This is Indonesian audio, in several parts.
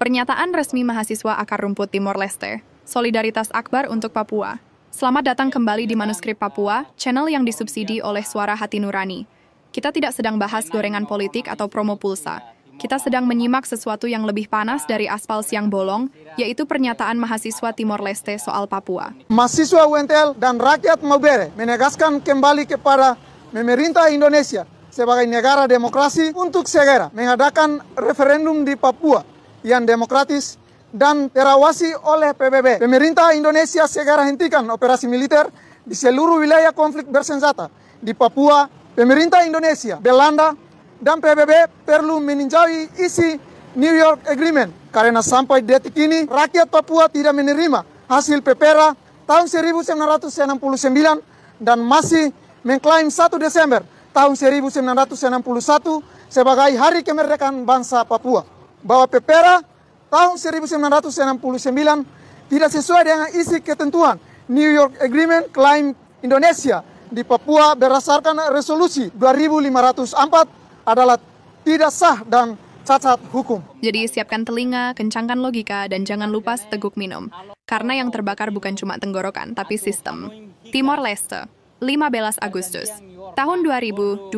Pernyataan resmi mahasiswa akar rumput Timor Leste, Solidaritas Akbar untuk Papua. Selamat datang kembali di Manuskrip Papua, channel yang disubsidi oleh Suara Hati Nurani. Kita tidak sedang bahas gorengan politik atau promo pulsa. Kita sedang menyimak sesuatu yang lebih panas dari aspal siang bolong, yaitu pernyataan mahasiswa Timor Leste soal Papua. Mahasiswa UNTL dan rakyat Maubere menegaskan kembali kepada pemerintah Indonesia sebagai negara demokrasi untuk segera mengadakan referendum di Papua yang demokratis dan terawasi oleh PBB. Pemerintah Indonesia segera hentikan operasi militer di seluruh wilayah konflik bersenjata di Papua. Pemerintah Indonesia, Belanda, dan PBB perlu meninjau isi New York Agreement karena sampai detik ini rakyat Papua tidak menerima hasil PPRA tahun 1969 dan masih mengklaim 1 Desember tahun 1961 sebagai hari kemerdekaan bangsa Papua. Bahwa PPRA tahun 1969 tidak sesuai dengan isi ketentuan New York Agreement klaim Indonesia di Papua berdasarkan resolusi 2504 adalah tidak sah dan cacat hukum. Jadi siapkan telinga, kencangkan logika, dan jangan lupa seteguk minum. Karena yang terbakar bukan cuma tenggorokan, tapi sistem. Timor Leste, 15 Agustus, tahun 2025.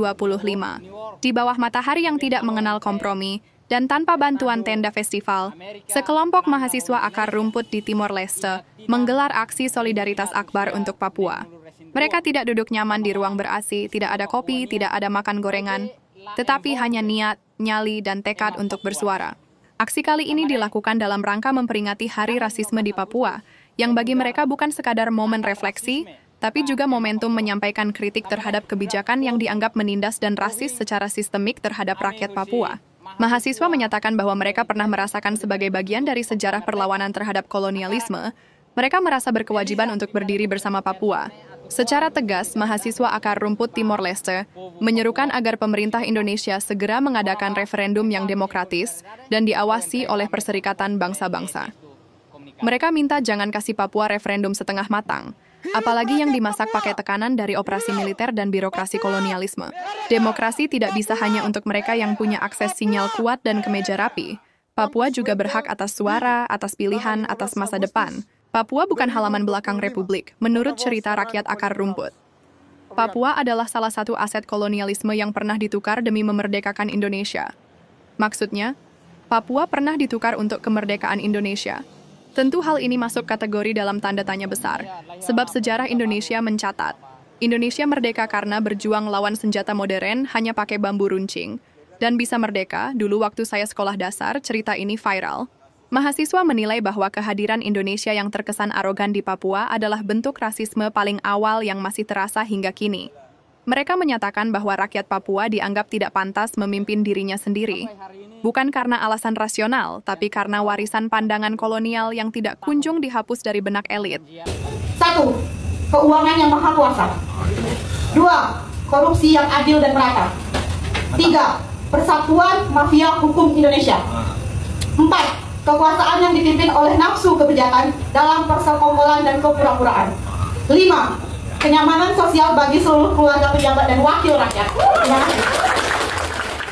Di bawah matahari yang tidak mengenal kompromi, dan tanpa bantuan tenda festival, sekelompok mahasiswa akar rumput di Timor Leste menggelar aksi Solidaritas Akbar untuk Papua. Mereka tidak duduk nyaman di ruang ber-AC, tidak ada kopi, tidak ada makan gorengan, tetapi hanya niat, nyali, dan tekad untuk bersuara. Aksi kali ini dilakukan dalam rangka memperingati Hari Rasisme di Papua, yang bagi mereka bukan sekadar momen refleksi, tapi juga momentum menyampaikan kritik terhadap kebijakan yang dianggap menindas dan rasis secara sistemik terhadap rakyat Papua. Mahasiswa menyatakan bahwa mereka pernah merasakan sebagai bagian dari sejarah perlawanan terhadap kolonialisme. Mereka merasa berkewajiban untuk berdiri bersama Papua. Secara tegas, mahasiswa akar rumput Timor Leste menyerukan agar pemerintah Indonesia segera mengadakan referendum yang demokratis dan diawasi oleh Perserikatan Bangsa-Bangsa. Mereka minta jangan kasih Papua referendum setengah matang, apalagi yang dimasak pakai tekanan dari operasi militer dan birokrasi kolonialisme. Demokrasi tidak bisa hanya untuk mereka yang punya akses sinyal kuat dan kemeja rapi. Papua juga berhak atas suara, atas pilihan, atas masa depan. Papua bukan halaman belakang Republik, menurut cerita rakyat akar rumput. Papua adalah salah satu aset kolonialisme yang pernah ditukar demi memerdekakan Indonesia. Maksudnya, Papua pernah ditukar untuk kemerdekaan Indonesia. Tentu hal ini masuk kategori dalam tanda tanya besar, sebab sejarah Indonesia mencatat, Indonesia merdeka karena berjuang lawan senjata modern hanya pakai bambu runcing. Dan bisa merdeka, dulu waktu saya sekolah dasar, cerita ini viral. Mahasiswa menilai bahwa kehadiran Indonesia yang terkesan arogan di Papua adalah bentuk rasisme paling awal yang masih terasa hingga kini. Mereka menyatakan bahwa rakyat Papua dianggap tidak pantas memimpin dirinya sendiri. Bukan karena alasan rasional, tapi karena warisan pandangan kolonial yang tidak kunjung dihapus dari benak elit. 1. Keuangan yang maha kuasa. 2. Korupsi yang adil dan merata. 3. Persatuan mafia hukum Indonesia. 4. Kekuasaan yang dipimpin oleh nafsu kebijakan dalam persekongkolan dan kepura-puraan. 5. Kenyamanan sosial bagi seluruh keluarga pejabat dan wakil rakyat.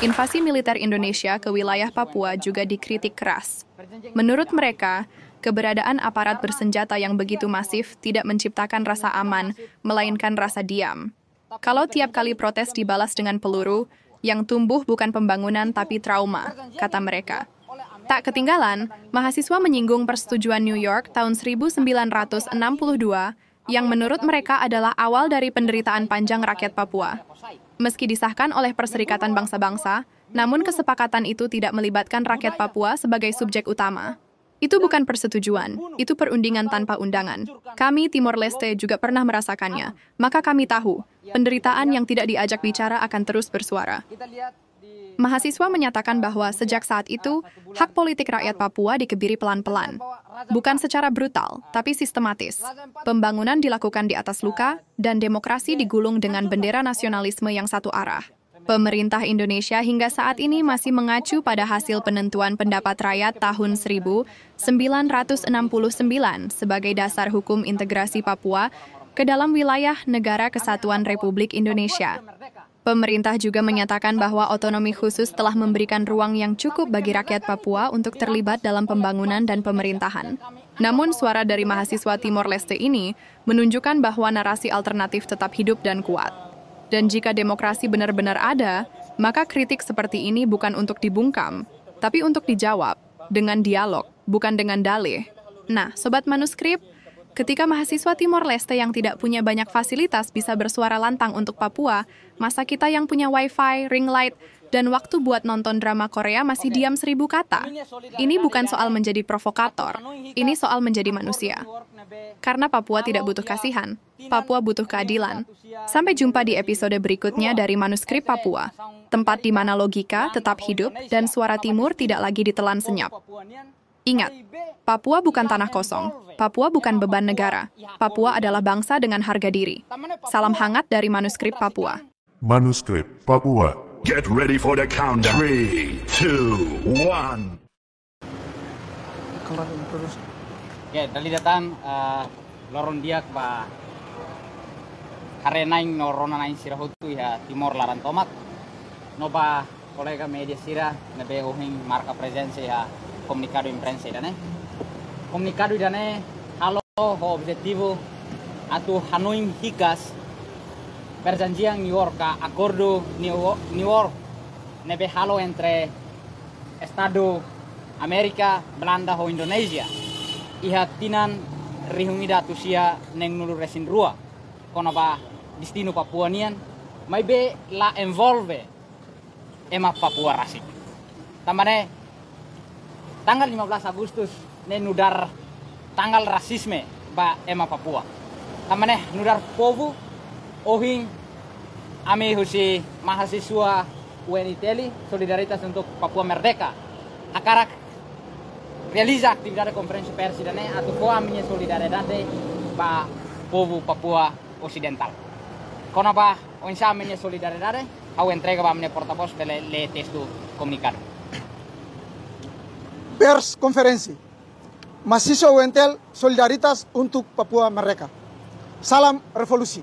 Invasi militer Indonesia ke wilayah Papua juga dikritik keras. Menurut mereka, keberadaan aparat bersenjata yang begitu masif tidak menciptakan rasa aman, melainkan rasa diam. Kalau tiap kali protes dibalas dengan peluru, yang tumbuh bukan pembangunan tapi trauma, kata mereka. Tak ketinggalan, mahasiswa menyinggung persetujuan New York tahun 1962 yang menurut mereka adalah awal dari penderitaan panjang rakyat Papua. Meski disahkan oleh Perserikatan Bangsa-Bangsa, namun kesepakatan itu tidak melibatkan rakyat Papua sebagai subjek utama. Itu bukan persetujuan, itu perundingan tanpa undangan. Kami Timor Leste juga pernah merasakannya, maka kami tahu, penderitaan yang tidak diajak bicara akan terus bersuara. Mahasiswa menyatakan bahwa sejak saat itu, hak politik rakyat Papua dikebiri pelan-pelan. Bukan secara brutal, tapi sistematis. Pembangunan dilakukan di atas luka, dan demokrasi digulung dengan bendera nasionalisme yang satu arah. Pemerintah Indonesia hingga saat ini masih mengacu pada hasil penentuan pendapat rakyat tahun 1969 sebagai dasar hukum integrasi Papua ke dalam wilayah Negara Kesatuan Republik Indonesia. Pemerintah juga menyatakan bahwa otonomi khusus telah memberikan ruang yang cukup bagi rakyat Papua untuk terlibat dalam pembangunan dan pemerintahan. Namun suara dari mahasiswa Timor Leste ini menunjukkan bahwa narasi alternatif tetap hidup dan kuat. Dan jika demokrasi benar-benar ada, maka kritik seperti ini bukan untuk dibungkam, tapi untuk dijawab dengan dialog, bukan dengan dalih. Nah, Sobat Manuskrip, ketika mahasiswa Timor Leste yang tidak punya banyak fasilitas bisa bersuara lantang untuk Papua, masa kita yang punya wifi, ring light, dan waktu buat nonton drama Korea masih diam 1000 kata. Ini bukan soal menjadi provokator, ini soal menjadi manusia. Karena Papua tidak butuh kasihan, Papua butuh keadilan. Sampai jumpa di episode berikutnya dari Manuskrip Papua, tempat di mana logika tetap hidup dan suara Timur tidak lagi ditelan senyap. Ingat, Papua bukan tanah kosong, Papua bukan beban negara, Papua adalah bangsa dengan harga diri. Salam hangat dari Manuskrip Papua. Manuskrip Papua. Get ready for the count. 3, 2, 1. Ya, dali datang loron dia ba karenaing norona naing sirahutu ya Timor laran tomat. Noba kolega media sira nebe ohing marka presense ya comunicado imprensa dane. Comunicado dane halo ho objetivo atu Hanoi hikas perjanjian New York acordo New York nebe halo entre Estado Amerika, Belanda ho Indonesia. Ihatinan rihungida tusia neng nulu resin rua. Kono ba destino Papuanian mai be la envolve ema Papua rasik. Tamane tanggal 15 Agustus ne nudar tanggal rasisme ba ema Papua. Tamane nudar povu ohing ame husi mahasiswa UNITELI Solidaritas untuk Papua Merdeka. Akarak realiza atividade conferência persi dane atau ko aminha solidariedade ba povo Papua Ocidental. Kono ba o insa aminha solidariedade au entrega ba aminha porta-voz pela le texto comunicado. Pers konferensi. Mahasiswa UNTEL Solidaritas untuk Papua Merdeka. Salam revolusi.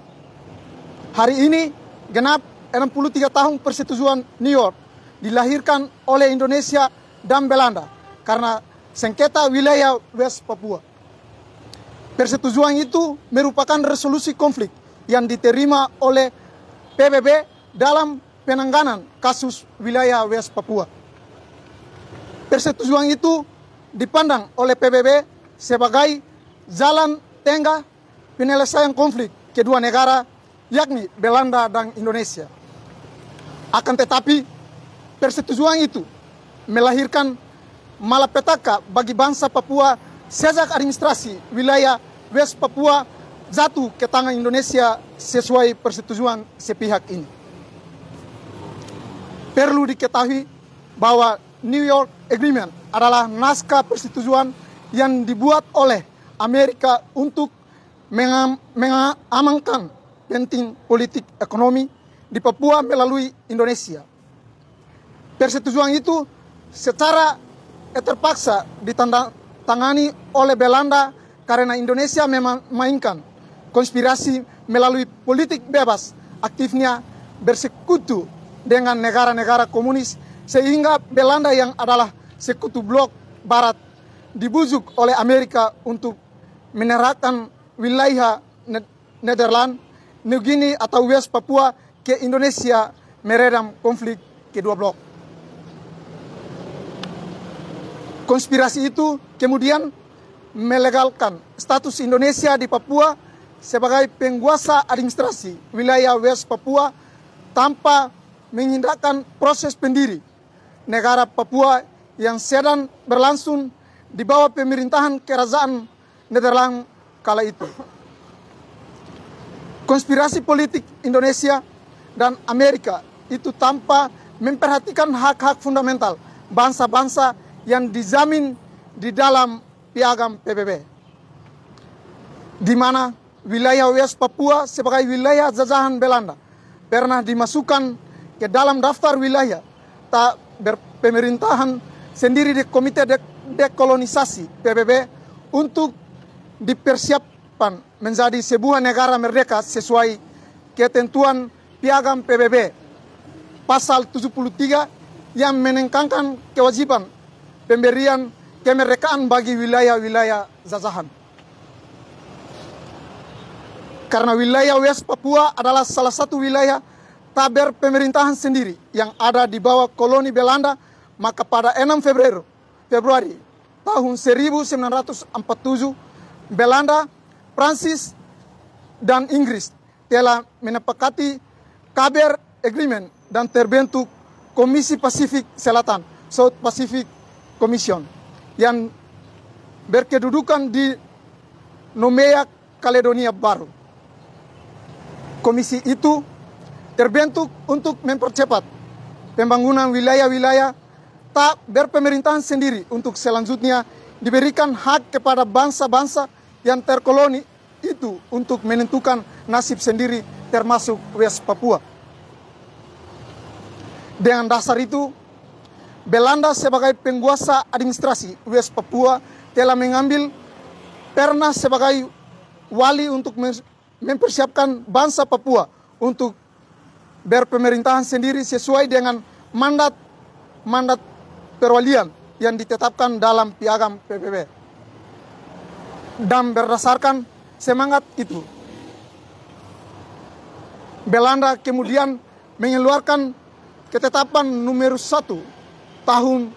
Hari ini genap 63 tahun persetujuan New York dilahirkan oleh Indonesia dan Belanda karena sengketa wilayah West Papua. Persetujuan itu merupakan resolusi konflik yang diterima oleh PBB dalam penanganan kasus wilayah West Papua. Persetujuan itu dipandang oleh PBB sebagai jalan tengah penyelesaian konflik kedua negara, yakni Belanda dan Indonesia. Akan tetapi, persetujuan itu melahirkan malapetaka bagi bangsa Papua sejak administrasi wilayah West Papua jatuh ke tangan Indonesia sesuai persetujuan sepihak ini. Perlu diketahui bahwa New York Agreement adalah naskah persetujuan yang dibuat oleh Amerika untuk mengamankan penting politik ekonomi di Papua melalui Indonesia. Persetujuan itu secara terpaksa ditandatangani oleh Belanda karena Indonesia memainkan konspirasi melalui politik bebas aktifnya bersekutu dengan negara-negara komunis sehingga Belanda yang adalah sekutu blok barat dibujuk oleh Amerika untuk menyerahkan wilayah Nederland, New Guinea atau West Papua ke Indonesia meredam konflik kedua blok. Konspirasi itu kemudian melegalkan status Indonesia di Papua sebagai penguasa administrasi wilayah West Papua tanpa mengindahkan proses pendiri negara Papua yang sedang berlangsung di bawah pemerintahan kerajaan Nederland kala itu. Konspirasi politik Indonesia dan Amerika itu tanpa memperhatikan hak-hak fundamental bangsa-bangsa yang dijamin di dalam piagam PBB. Di mana wilayah West Papua sebagai wilayah jajahan Belanda pernah dimasukkan ke dalam daftar wilayah tak berpemerintahan sendiri di Komite Dekolonisasi PBB untuk dipersiapkan menjadi sebuah negara merdeka sesuai ketentuan piagam PBB pasal 73 yang menekankan kewajiban pemberian kemerdekaan bagi wilayah-wilayah jajahan. Karena wilayah West Papua adalah salah satu wilayah tak berpemerintahan sendiri yang ada di bawah koloni Belanda, maka pada 6 Februari tahun 1947, Belanda, Prancis, dan Inggris telah menepakati KBR Agreement dan terbentuk Komisi Pasifik Selatan, South Pacific Commission, yang berkedudukan di Nomea, Kaledonia Baru. Komisi itu terbentuk untuk mempercepat pembangunan wilayah-wilayah tak berpemerintahan sendiri untuk selanjutnya diberikan hak kepada bangsa-bangsa yang terkoloni itu untuk menentukan nasib sendiri termasuk West Papua. Dengan dasar itu, Belanda sebagai penguasa administrasi West Papua telah mengambil Pernas sebagai wali untuk mempersiapkan bangsa Papua untuk berpemerintahan sendiri sesuai dengan mandat perwalian yang ditetapkan dalam piagam PBB. Dan berdasarkan semangat itu, Belanda kemudian mengeluarkan ketetapan nomor 1 tahun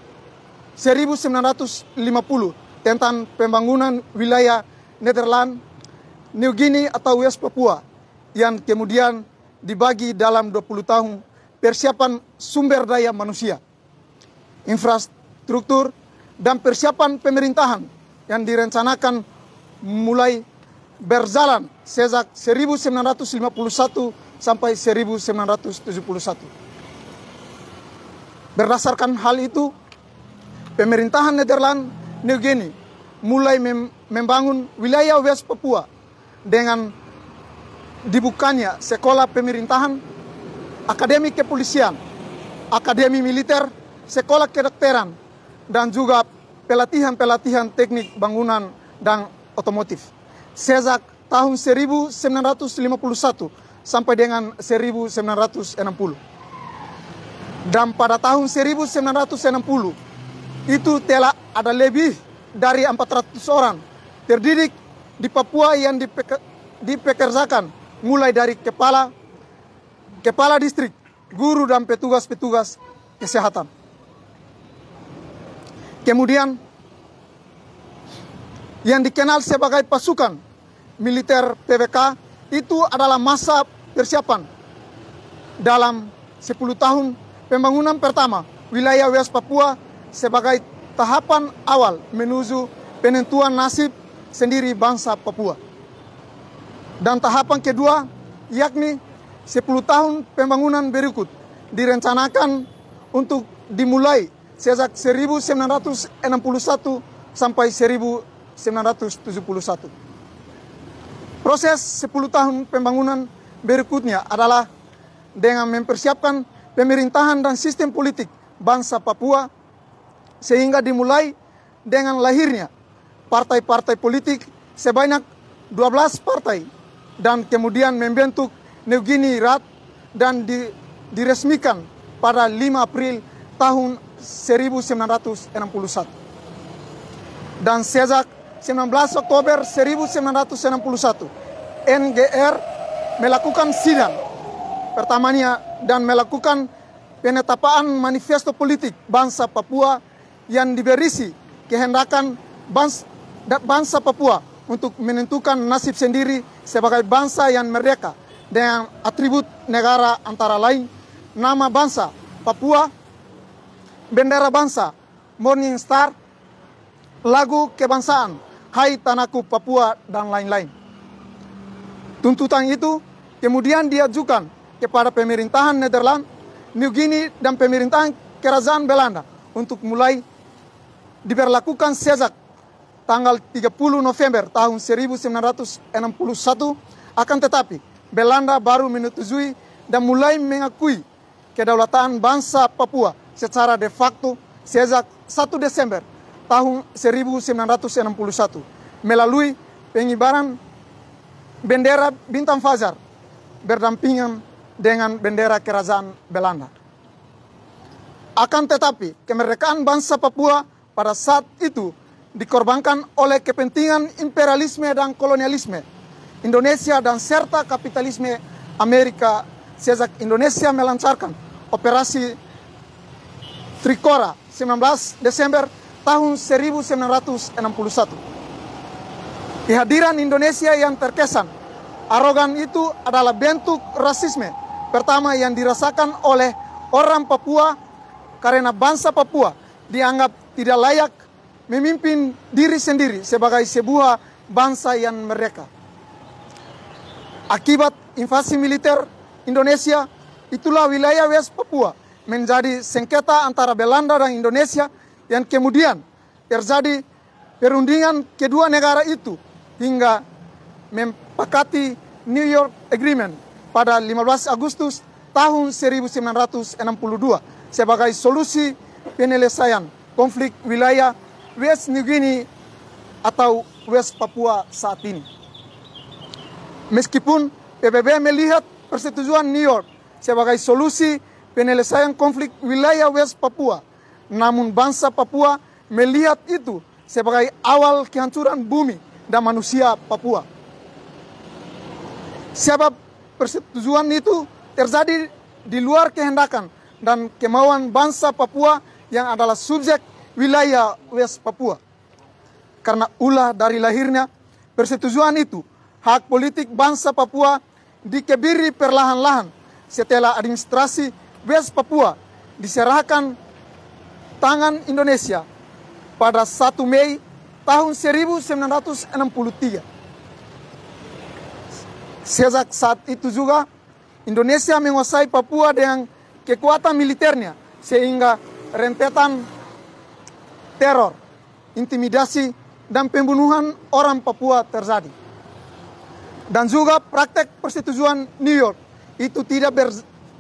1950 tentang pembangunan wilayah Nederland, New Guinea atau West Papua yang kemudian dibagi dalam 20 tahun persiapan sumber daya manusia, infrastruktur, dan persiapan pemerintahan yang direncanakan mulai berjalan sejak 1951 sampai 1971. Berdasarkan hal itu, pemerintahan Nederland New Guinea mulai membangun wilayah West Papua dengan dibukanya sekolah pemerintahan, akademi kepolisian, akademi militer, sekolah kedokteran, dan juga pelatihan-pelatihan teknik bangunan dan otomotif. Sejak tahun 1951 sampai dengan 1960. Dan pada tahun 1960 itu telah ada lebih dari 400 orang terdidik di Papua yang dipekerjakan mulai dari kepala distrik, guru, dan petugas-petugas kesehatan. Kemudian yang dikenal sebagai pasukan militer PWK itu adalah masa persiapan dalam 10 tahun pembangunan pertama wilayah West Papua sebagai tahapan awal menuju penentuan nasib sendiri bangsa Papua. Dan tahapan kedua, yakni 10 tahun pembangunan berikut, direncanakan untuk dimulai sejak 1961 sampai 1971. Proses 10 tahun pembangunan berikutnya adalah dengan mempersiapkan pemerintahan dan sistem politik bangsa Papua, sehingga dimulai dengan lahirnya partai-partai politik sebanyak 12 partai, dan kemudian membentuk New Guinea Rat dan diresmikan pada 5 April tahun 1961. Dan sejak 19 Oktober 1961, NGR melakukan sidang pertamanya dan melakukan penetapan manifesto politik bangsa Papua yang berisi kehendakan bangsa Papua untuk menentukan nasib sendiri sebagai bangsa yang merdeka dengan atribut negara antara lain nama bangsa Papua, bendera bangsa Morning Star, lagu kebangsaan Hai Tanahku Papua, dan lain-lain. Tuntutan itu kemudian diajukan kepada pemerintahan Nederland, New Guinea, dan pemerintahan Kerajaan Belanda untuk mulai diberlakukan sejak tanggal 30 November tahun 1961, akan tetapi Belanda baru menyetujui dan mulai mengakui kedaulatan bangsa Papua secara de facto sejak 1 Desember tahun 1961 melalui pengibaran bendera bintang fajar berdampingan dengan bendera kerajaan Belanda. Akan tetapi, kemerdekaan bangsa Papua pada saat itu dikorbankan oleh kepentingan imperialisme dan kolonialisme Indonesia dan serta kapitalisme Amerika sejak Indonesia melancarkan operasi Trikora 19 Desember tahun 1961. Kehadiran Indonesia yang terkesan arogan itu adalah bentuk rasisme pertama yang dirasakan oleh orang Papua karena bangsa Papua dianggap tidak layak memimpin diri sendiri sebagai sebuah bangsa yang merdeka. Akibat invasi militer Indonesia, itulah wilayah West Papua menjadi sengketa antara Belanda dan Indonesia yang kemudian terjadi perundingan kedua negara itu hingga mempakati New York Agreement pada 15 Agustus tahun 1962 sebagai solusi penyelesaian konflik wilayah West New Guinea atau West Papua saat ini. Meskipun PBB melihat persetujuan New York sebagai solusi penyelesaian konflik wilayah West Papua, namun bangsa Papua melihat itu sebagai awal kehancuran bumi dan manusia Papua. Sebab persetujuan itu terjadi di luar kehendakan dan kemauan bangsa Papua yang adalah subjek wilayah West Papua. Karena ulah dari lahirnya persetujuan itu, hak politik bangsa Papua dikebiri perlahan-lahan setelah administrasi West Papua diserahkan tangan Indonesia pada 1 Mei tahun 1963. Sejak saat itu juga Indonesia menguasai Papua dengan kekuatan militernya sehingga rentetan teror, intimidasi, dan pembunuhan orang Papua terjadi. Dan juga praktek persetujuan New York itu tidak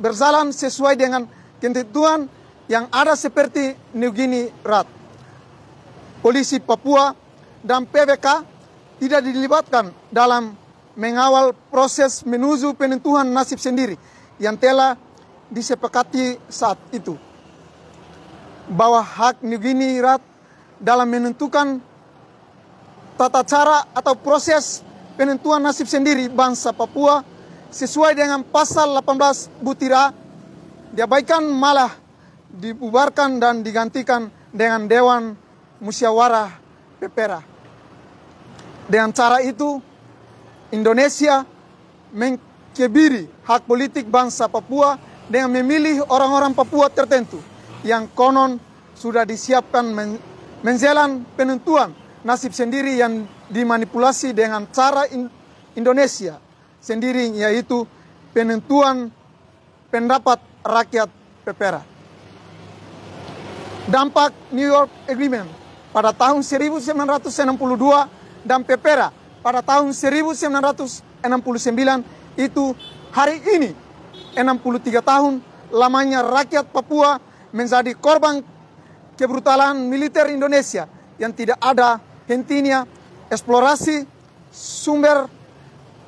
berjalan sesuai dengan ketentuan yang ada seperti New Guinea Rat. Polisi Papua dan PBK tidak dilibatkan dalam mengawal proses menuju penentuan nasib sendiri yang telah disepakati saat itu. Bahwa hak New Guinea Rat dalam menentukan tata cara atau proses penentuan nasib sendiri bangsa Papua sesuai dengan pasal 18 Butira diabaikan malah dibubarkan dan digantikan dengan Dewan Musyawarah Pepera. Dengan cara itu Indonesia mengkebiri hak politik bangsa Papua dengan memilih orang-orang Papua tertentu yang konon sudah disiapkan menjelang penentuan nasib sendiri yang dimanipulasi dengan cara Indonesia sendiri, yaitu penentuan pendapat rakyat Pepera. Dampak New York Agreement pada tahun 1962 dan Pepera pada tahun 1969 itu hari ini 63 tahun lamanya rakyat Papua menjadi korban kebrutalan militer Indonesia yang tidak ada hentinya eksplorasi sumber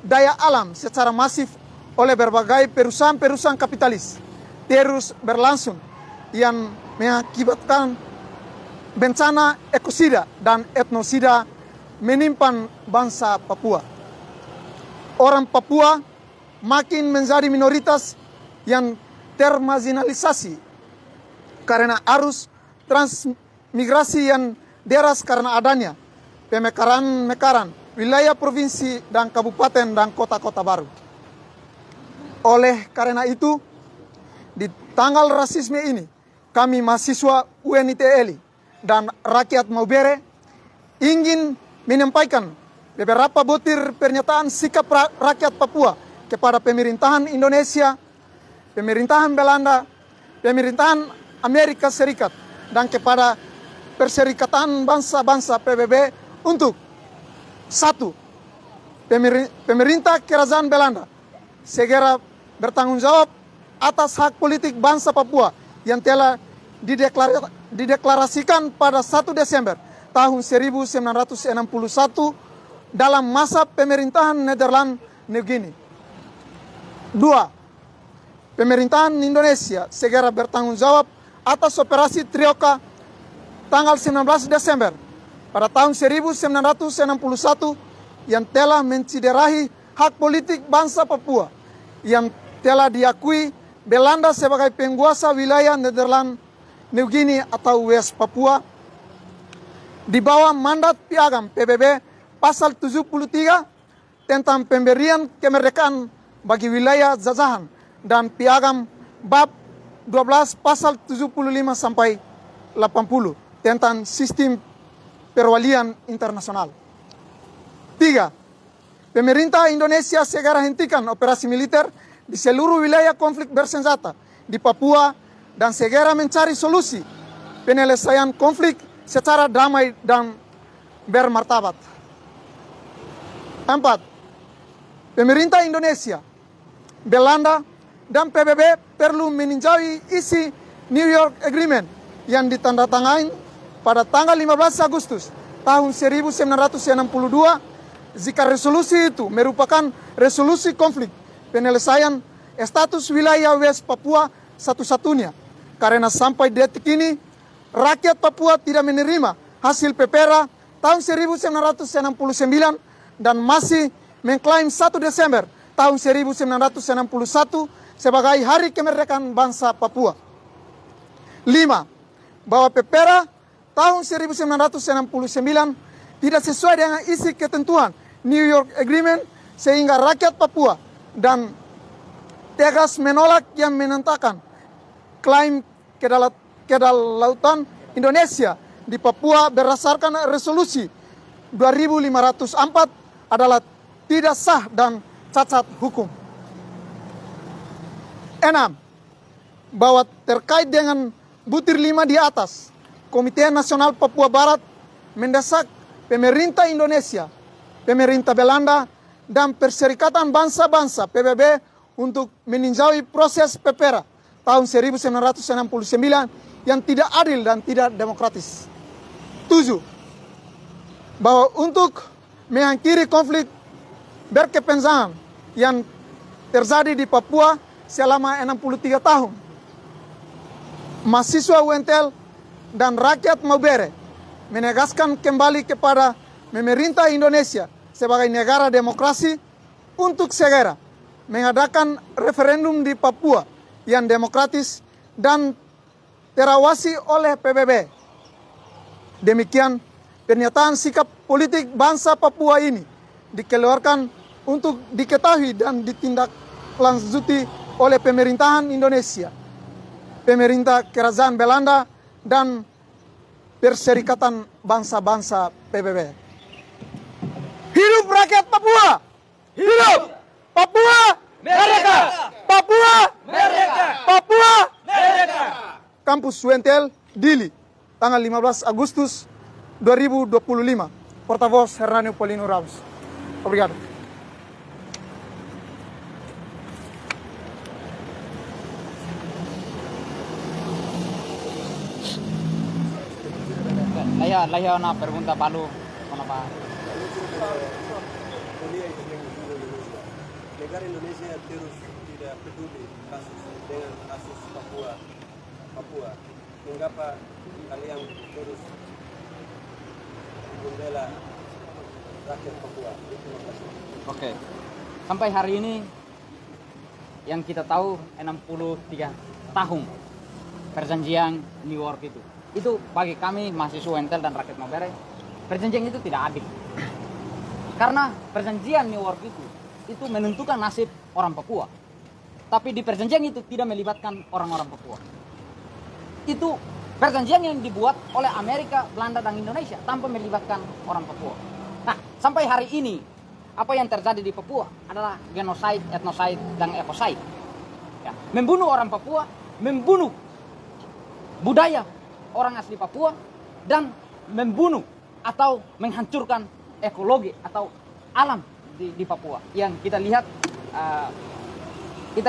daya alam secara masif oleh berbagai perusahaan-perusahaan kapitalis terus berlangsung yang mengakibatkan bencana ekosida dan etnosida menimpa bangsa Papua. Orang Papua makin menjadi minoritas yang termarginalisasi karena arus transmigrasi yang deras karena adanya pemekaran wilayah provinsi dan kabupaten dan kota-kota baru. Oleh karena itu, di tanggal rasisme ini, kami mahasiswa UNITELI dan rakyat Maubere ingin menyampaikan beberapa butir pernyataan sikap rakyat Papua kepada pemerintahan Indonesia, pemerintahan Belanda, pemerintahan Amerika Serikat, dan kepada Perserikatan Bangsa-Bangsa PBB untuk 1. Pemerintah Kerajaan Belanda segera bertanggung jawab atas hak politik bangsa Papua yang telah dideklarasikan pada 1 Desember tahun 1961 dalam masa pemerintahan Nederland New Guinea. 2. Pemerintahan Indonesia segera bertanggung jawab atas operasi Trioka tanggal 19 Desember pada tahun 1961 yang telah menciderai hak politik bangsa Papua yang telah diakui Belanda sebagai penguasa wilayah Nederland New Guinea atau West Papua di bawah mandat Piagam PBB pasal 73 tentang pemberian kemerdekaan bagi wilayah jajahan dan Piagam bab 12 pasal 75 sampai 80 tentang sistem perwalian internasional. 3. Pemerintah Indonesia segera hentikan operasi militer di seluruh wilayah konflik bersenjata di Papua dan segera mencari solusi penyelesaian konflik secara damai dan bermartabat. 4. Pemerintah Indonesia, Belanda, dan PBB perlu meninjau isi New York Agreement yang ditandatangani pada tanggal 15 Agustus tahun 1962 jika resolusi itu merupakan resolusi konflik penyelesaian status wilayah West Papua satu-satunya. Karena sampai detik ini rakyat Papua tidak menerima hasil PPRA tahun 1969 dan masih mengklaim 1 Desember tahun 1961 sebagai hari kemerdekaan bangsa Papua. 5. Bahwa PPRA tahun 1969 tidak sesuai dengan isi ketentuan New York Agreement sehingga rakyat Papua dan tegas menolak yang menentangkan klaim kedaulatan Indonesia di Papua berdasarkan resolusi 2504 adalah tidak sah dan cacat hukum. 6. Bahwa terkait dengan butir 5 di atas, Komite Nasional Papua Barat mendesak pemerintah Indonesia, pemerintah Belanda, dan Perserikatan Bangsa-Bangsa PBB untuk meninjau proses PPRA tahun 1969 yang tidak adil dan tidak demokratis. 7. Bahwa untuk mengakhiri konflik berkepanjangan yang terjadi di Papua selama 63 tahun, mahasiswa UNTL dan rakyat Maubere menegaskan kembali kepada pemerintah Indonesia sebagai negara demokrasi untuk segera mengadakan referendum di Papua yang demokratis dan terawasi oleh PBB. Demikian pernyataan sikap politik bangsa Papua ini dikeluarkan untuk diketahui dan ditindaklanjuti oleh pemerintahan Indonesia, pemerintah Kerajaan Belanda, dan Perserikatan Bangsa-Bangsa PBB. Hidup rakyat Papua! Hidup! Papua! Merdeka! Papua! Merdeka! Papua! Merdeka! Kampus UNTL, Dili, tanggal 15 Agustus 2025. Portavoz Hernanio Polino Ramos. Obrigado. Laya una pregunta Palu, kenapa? Negara Indonesia terus tidak peduli dengan kasus Papua. Mengapa kalian terus membela rakyat Papua? Terima kasih. Oke. Sampai hari ini yang kita tahu 63 tahun perjanjian New York itu. Itu bagi kami mahasiswa UNTL dan rakyat Maubere, perjanjian itu tidak adil. Karena perjanjian New York itu menentukan nasib orang Papua. Tapi di perjanjian itu tidak melibatkan orang-orang Papua. Itu perjanjian yang dibuat oleh Amerika, Belanda, dan Indonesia tanpa melibatkan orang Papua. Nah, sampai hari ini apa yang terjadi di Papua adalah genosida, etnosida, dan ekosida. Ya, membunuh orang Papua, membunuh budaya orang asli Papua, dan membunuh atau menghancurkan ekologi atau alam di Papua. Yang kita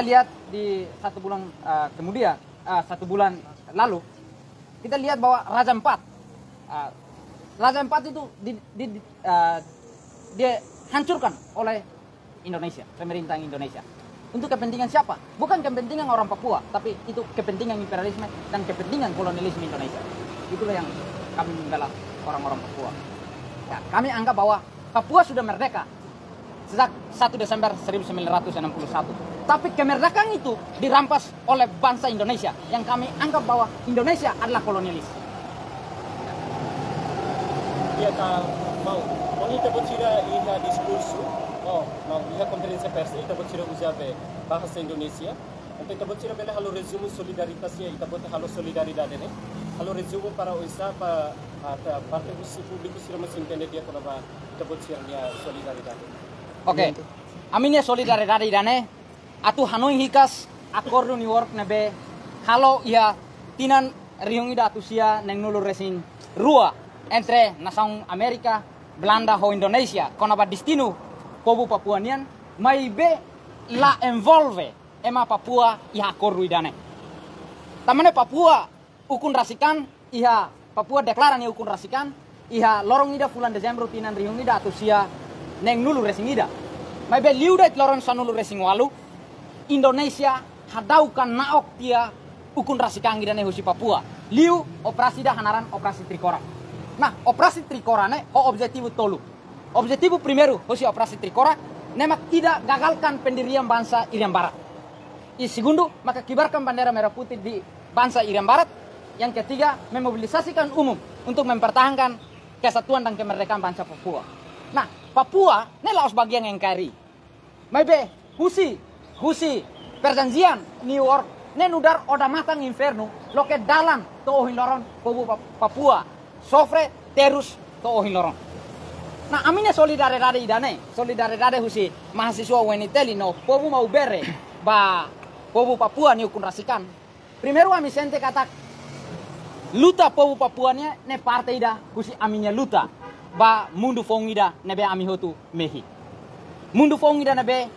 lihat di 1 bulan kemudian, 1 bulan lalu, kita lihat bahwa Raja Empat itu dihancurkan oleh Indonesia, pemerintah Indonesia. Untuk kepentingan siapa? Bukan kepentingan orang Papua, tapi itu kepentingan imperialisme dan kepentingan kolonialisme Indonesia. Itulah yang kami membela orang-orang Papua. Ya, kami anggap bahwa Papua sudah merdeka sejak 1 Desember 1961. Tapi kemerdekaan itu dirampas oleh bangsa Indonesia yang kami anggap bahwa Indonesia adalah kolonialis. Iya, mau kita bercerita iha diskursu, mau iha konferensi pers kita bercerita usabe bahasa Indonesia. Untuk kita bercerita bela halo resume solidaritasnya, kita buat halo solidaridade ne. Halo resume para usaha partai usaha publik sira masih entender dia kenapa kita bercerita solidaridade. Oke, aminnya solidaridade dane, atu Hanoi hikas akordo New York nebe, halo ia tinan riungida atusia neng nulu resing rua entre nação Amerika, Belanda ho Indonesia, konaba destino povo Papuanian, mai be la envolve ema Papua iha akordo idane. Tamane Papua ukun rasikan iha Papua deklaran ukun rasikan iha lorong ida bulan Desember tinan riungida atusia neng nulu resing ida. Mai be liudat lorong sanulu resing walu Indonesia hadaukan naok tia ukun rasikang ida ne husi Papua. Liu operasi dah hanaran operasi Trikora. Nah, operasi Trikora ne ho objetivo tolu. Objetivo primero husi operasi Trikora nemak tidak gagalkan pendirian bangsa Irian Barat. I segundo, maka kibarkan bendera merah putih di bangsa Irian Barat. Yang ketiga, memobilisasikan umum untuk mempertahankan kesatuan dan kemerdekaan bangsa Papua. Nah, Papua ne laos bagian NKRI. Maybe husi perjanjian New York ne nudar oda matang inferno lo ke dalam to ohiloron povo Papua sofre terus to ohiloron. Nah, aminnya solidaridade idane husi mahasiswa weniteli no povo mau bere ba povo Papua ni ukun rasikan. Primero ami sente katak luta povo Papuanya ne partai ida husi aminnya luta ba mundu fongida nebe ami hotu mehi. Mundu fongida nebe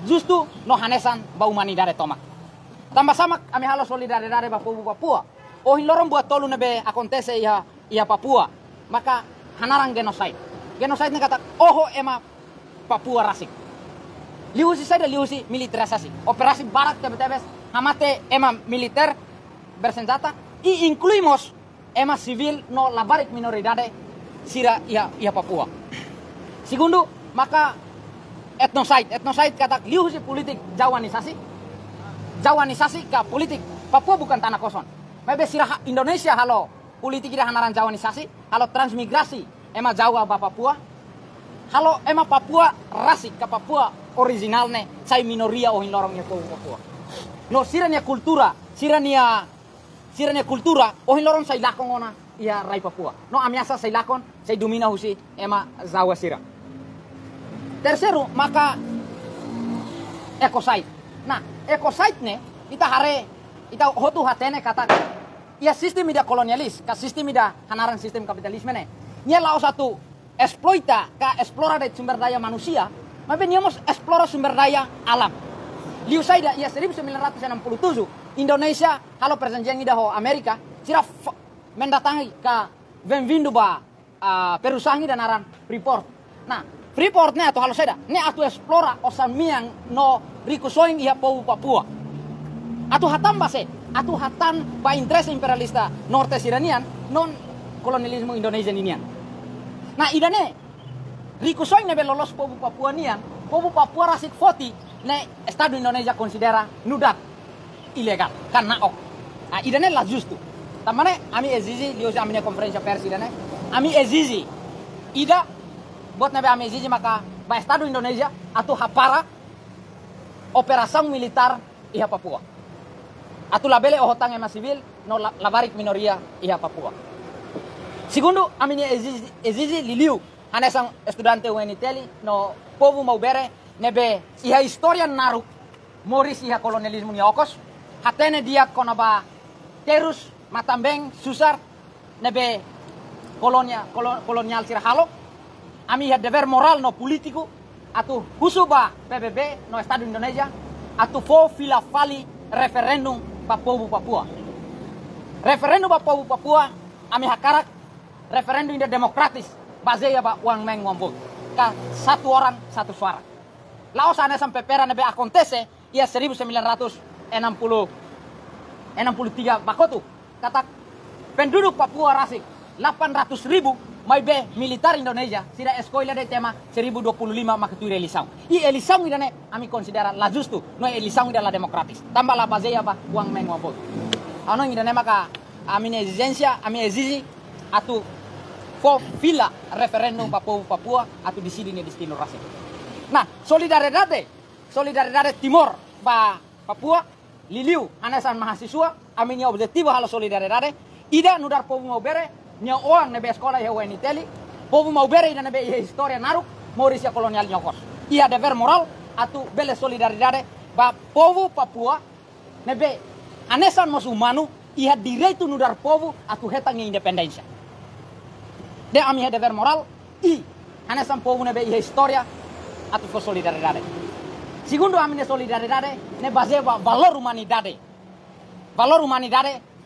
justu no hanesan ba humanidade tomak. Tambah samak ami halo solidaridade ba povo Papua. Ohin lorong buat tolu nebe acontece ia Papua. Maka hanarang genocide. Genocide ne kata oho ema Papua rasik. Liusi saja liusi militerisasi. Operasi barat tebes hamate ema militer bersenjata i incluimos ema civil no labarik minoridade sira ia Papua. Segundo, maka etnoside kata liusi politik jawanisasi ke politik. Papua bukan tanah kosong. Mebe sira Indonesia halo politik ida hanaran jawanisasi, halo transmigrasi ema Jawa ba Papua. Halo ema Papua rasik ke Papua originalne sai minoria ohin lorong ya Papua. No siranya kultura ohin lorong sai lakon ona ia rai Papua. No amiasa sai lakon sai domina husi ema Jawa sira. Tercero, maka ecocide. Nah, ecocide ne ita hotu hatene kata ia sistem ida kolonialis, ka sistem ida hanaran sistem kapitalisme ne. Nya lao satu exploita ka explora de sumber daya manusia, mabe niamos explora sumber daya alam. Liu saida ia 1967 Indonesia halo perjanjian ida ho Amerika sira mendatangi ka Benvindo ba perusahaan ida naran Freeport. Nah, Freeport ne atau halo saida ne atu explora osamiang no rikusoing ia povo Papua. Atu hatan ba interest imperialista norte siranian non kolonialisme Indonesia inian. Nah, idane rikusoing ne belolos povo Papua nian, povo Papua rasik foti ne Estado Indonesia considera nudat ilegal karena Nah, idane la justu. Tamane ami ezizi lios amine konferensi pers idane. Ami ezizi ida buat nebe ami ezizi maka ba Estado Indonesia atau hapara operasi militar iha Papua. Atau labele ohotang ema civil no labarik minoria iha Papua. Segundo, amine ezizi liliu hanesang estudante UNITELI no povo mau bere nebe iha historia naru moris iha kolonialisme ni okos hatene dia konaba terus matambeng susar nebe kolonial sirahalo ami iha deber moral no politiku atau husuba PBB no Estado Indonesia atau fo fila fali referendum ba povo Papua. Referendum ba povo Papua ami hakarak referendum ida demokratis baseia ba uang meng vote ka satu orang satu suara. Lao sana sampai pera nebe acontece ia 1963 bakotu kata penduduk Papua rasik 800.000 mai be militer Indonesia sida escola de tema 1025 makatui elisau. I elisau idane ami considera la justu no elisau ida la demokratis. Tambah la base apa uang mengo vote. Ano idane maka ami exigencia ami exigi atu fo fila referendum Papua atu decidi ni destino rasik. Nah, solidaridade Timor ba Papua liliu anasan mahasiswa ami objektivo halo solidaridade ida nudar povo mau bere nya oang nebe sekolah ya weni teli povo mau bere ida nebe historia naruk Maurisia kolonial nyokos ia dever moral atu bele solidaridade ba povo Papua nebe anesan mas humano ia direito nudar povo atu hetang independensia de ami ha dever moral i anesan povo nebe historia atu fo solidaridade segundo ami ne solidaridade ne base ba valor humanidade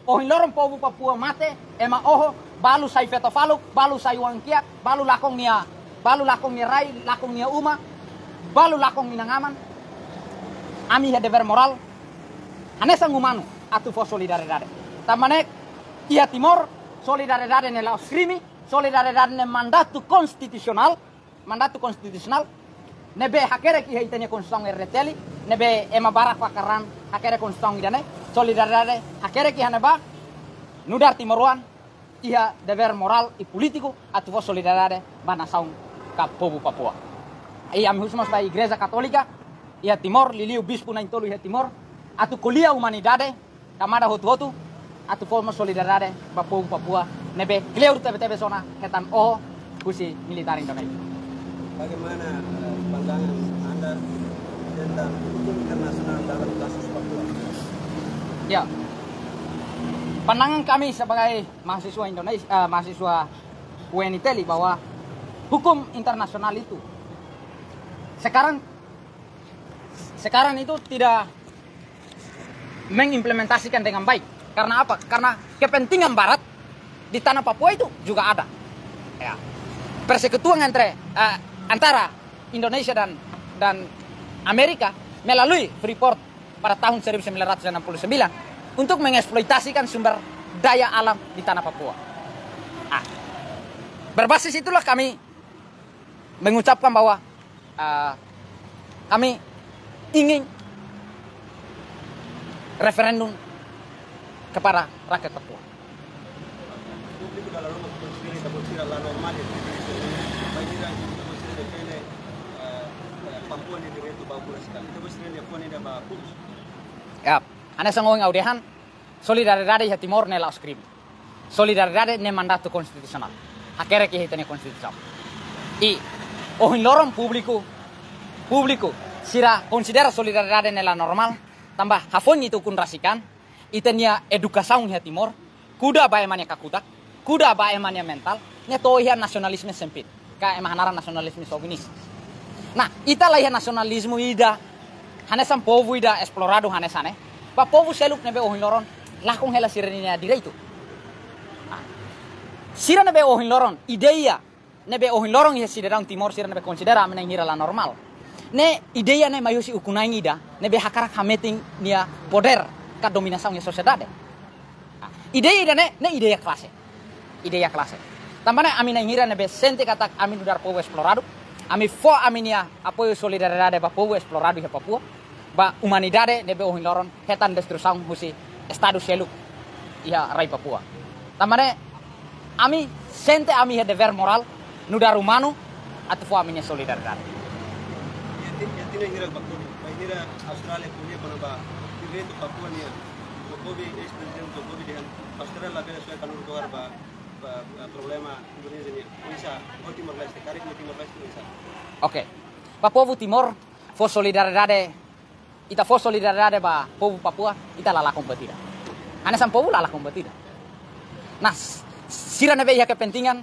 ohin lorong povo Papua mate ema oho balu sai fetofaluk balu sai wangkia balu lakong nia rai lakong nia uma balu lakong minangaman ami ha dever moral hanesang humano atu fo solidaridade tamane ia Timor solidaridade ne la scrimi solidaridade ne mandato constitucional nebe hakere ki haitanya konstitusi reteli nebe ema barak pakaran hakere konstitusi idane solidaridade hakere ki haneba nudar Timoruan ia dever moral e político atu solidaridade ba nação ka povo Papua e am husmas ba igreja católica ia Timor liliu bispo na intolu ia Timor atu kolia humanidade kamada hotu atu forma solidaridade ba povo Papua nebe kleur tebe zona hetan o kusi militar Indonesia. Bagaimana pandangan Anda tentang hukum internasional dalam kasus Papua? Ya, pandangan kami sebagai mahasiswa Indonesia, mahasiswa UNITELI bahwa hukum internasional itu sekarang itu tidak mengimplementasikan dengan baik. Karena apa? Karena kepentingan Barat di tanah Papua itu juga ada. Ya. Persekutuan antara Indonesia dan Amerika melalui Freeport pada tahun 1969 untuk mengeksploitasikan sumber daya alam di tanah Papua. Berbasis itulah kami mengucapkan bahwa kami ingin referendum kepada rakyat Papua. Ya, ane sangong audihan solidaridade ya Timor ne la scrivi. Solidaridade ne mandato constitucional. Hakere ki hitane constitucional. I ohin lorong público sira considera solidaridade ne la normal tambah hafon itu kun rasikan itenia edukasaun ya Timor kuda ba emania kakudak kuda ba emania mental ne toihan nasionalisme sempit ka emahanara nasionalisme sovinis. Nah, ita lah nasionalisme ida hanesan povo ida explorado hanesane. Ba povo seluk nebe ohin loron lakong hela sirenia direito. Sira nebe ohin loron ideia nebe ohin loron ya siderang Timor sira nebe considera menengira la normal. Ne ideia ne mayusi ukunai ida nebe hakarak hameting nia poder ka dominasaun ya sociedade. Ideia ne ideia klase. Ideia klase. Tambane amina ngira nebe sente katak amin udar povo explorado. Ami fo aminia apoio solidaridade ba povo explorado di Papua ba humanidade nebe ohin loron hetan destrusaun husi estado seluk ia rai Papua. Tamane ami sente ami he dever moral nudar humano atu fo aminia solidaridade. Yatina ngira bakto ngira Australia punya kono ba direito Papua nia Jokowi ex-presidente Jokowi dengan Australia label sesuai kanun luar ba problema Indonesia ni bisa Timor Leste karik ni Timor Leste bisa. Oke. Pa povo Timor fo solidaridade ita fo solidaridade ba povo Papua ita lala kompetida. Anasan povo lala kompetida. Nah, sira nebe ya kepentingan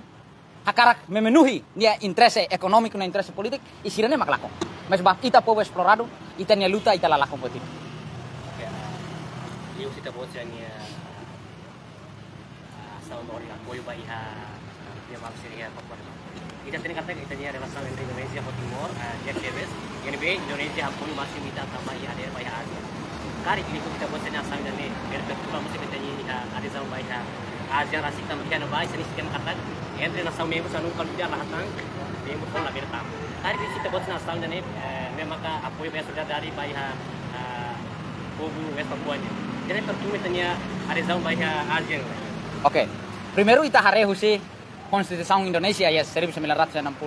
hakarak memenuhi dia interese ekonomi na interese politik isirane maklakon. Mas ba ita povo explorado ita nia luta ita lala kompetida. Oke. Yung kita bocanya tahun orang apoio ba iha dia maksudnya Papua. Kita tadi kata kita nya relasan entre Indonesia dan Timor, Jack Davis. Ini be Indonesia hampir masih minta tambah ya ada banyak Asia. Kari ini kita buat sana sang dan nih biar kita mesti bertanya ini ada sama banyak Asia rasik tambah kan baik sini sekian kata. Entre na sama memang sanu kalau dia lah tang memang pun lah bertam. Kari ini kita buat sana sang dan nih memang apa yang sudah dari banyak kubu West Papuanya. Jadi pertama tanya ada sama banyak Asia. Oke. Primero ita harehusi Konstitusi Indonesia ya 1945.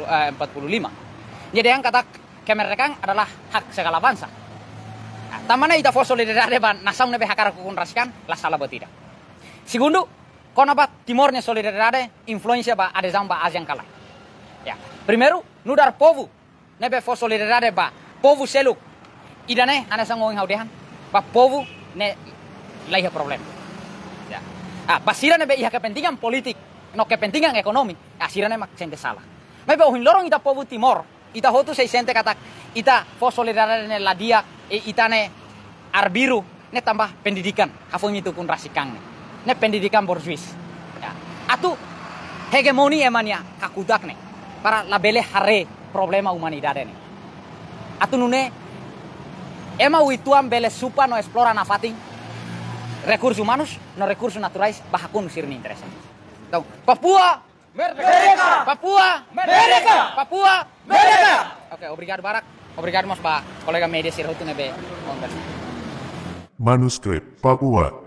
Jadi yang kata kemerdekaan adalah hak segala bangsa. Nah, tamana ita for solidariedade ban nasaung nebe hakara kukun rasikan la sala batida. Segundo, kona ba Timornya solidariedade influencia ba adesão ba Asian kala. Ya. Primero, nudar povo nebe for solidariedade ba povo seluk. Idane anasang ngowing haudehan ba povo ne laiha problem. Ya. Basira nebe iha kepentingan politik, no kepentingan ekonomi, asirane mak sente salah. Mebe ohin lorong ita povo Timor, ita hotu 600 katak, ita for solidariedade ne ladia ita ne arbiru ne tambah pendidikan, hafung itu kun rasikang ne pendidikan borjuis. Ya. Atu hegemoni emania kakudak ne para labele hare problema humanidade ne. Atu nune ema uituan bele supa no explora na fating recursos humanos no recursos naturais bahakun sirni interesa. Então, Papua merdeka! Papua merdeka! Papua merdeka! Oke, obrigado Barak. Obrigado mas ba colega media sirhutu nebe. Manuskrip Papua.